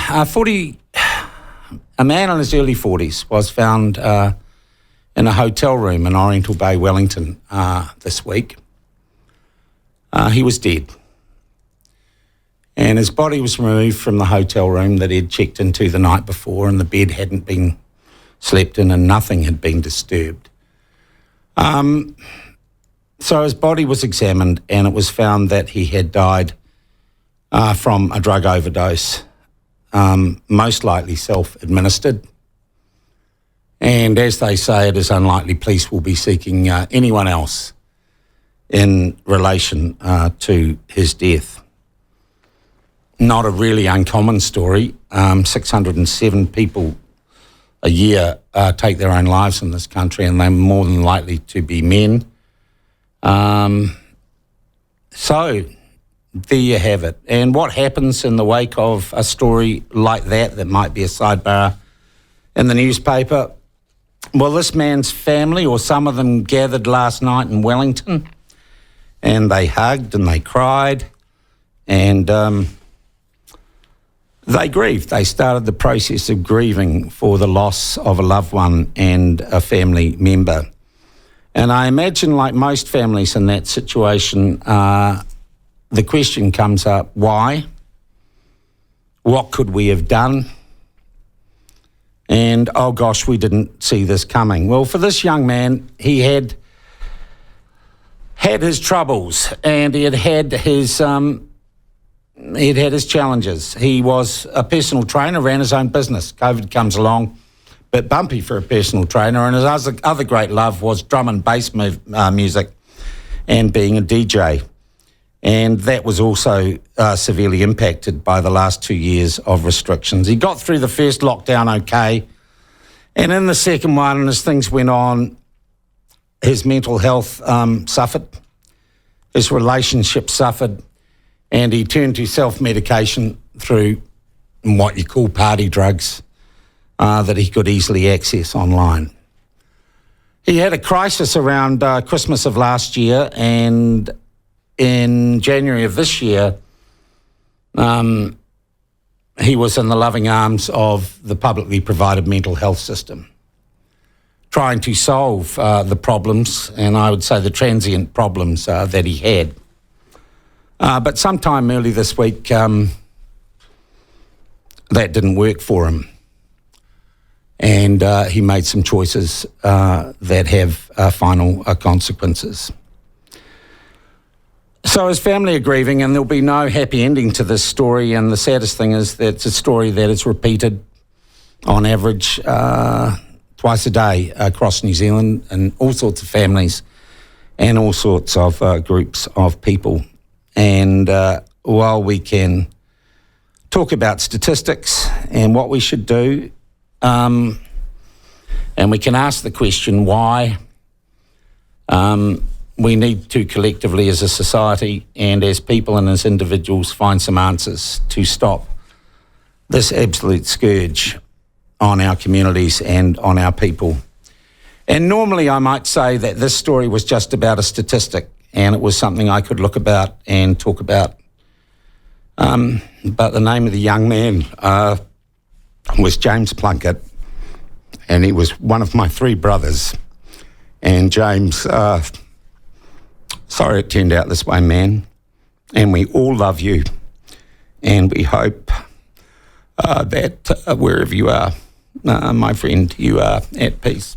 a man in his early 40s was found in a hotel room in Oriental Bay, Wellington, this week. He was dead. And his body was removed from the hotel room that he'd checked into the night before, and the bed hadn't been slept in and nothing had been disturbed. So his body was examined, and it was found that he had died from a drug overdose, most likely self-administered. And as they say, it is unlikely police will be seeking anyone else in relation to his death. Not a really uncommon story. 607 people a year take their own lives in this country, and they're more than likely to be men. So there you have it. And what happens in the wake of a story like that might be a sidebar in the newspaper? Well, this man's family, or some of them, gathered last night in Wellington, and they hugged and they cried, and they grieved. They started the process of grieving for the loss of a loved one and a family member. And I imagine, like most families in that situation, the question comes up, why? What could we have done? And, oh gosh, we didn't see this coming. Well, for this young man, he had his troubles, and he had his challenges. He was a personal trainer, ran his own business. COVID comes along, bit bumpy for a personal trainer, and his other great love was drum and bass music and being a DJ. And that was also severely impacted by the last 2 years of restrictions. He got through the first lockdown okay, and in the second one, as things went on, his mental health suffered, his relationship suffered, and he turned to self-medication through what you call party drugs that he could easily access online. He had a crisis around Christmas of last year, and in January of this year, he was in the loving arms of the publicly provided mental health system, trying to solve the problems, and I would say the transient problems that he had. But sometime early this week, that didn't work for him. And he made some choices that have final consequences. So his family are grieving, and there'll be no happy ending to this story. And the saddest thing is that it's a story that is repeated on average twice a day across New Zealand, and all sorts of families and all sorts of groups of people. And while we can talk about statistics and what we should do, and we can ask the question why, we need to collectively as a society and as people and as individuals find some answers to stop this absolute scourge on our communities and on our people. And normally I might say that this story was just about a statistic, and it was something I could look about and talk about. But the name of the young man was James Plunket, and he was one of my three brothers. And James, sorry it turned out this way, man. And we all love you, and we hope that wherever you are, my friend, you are at peace.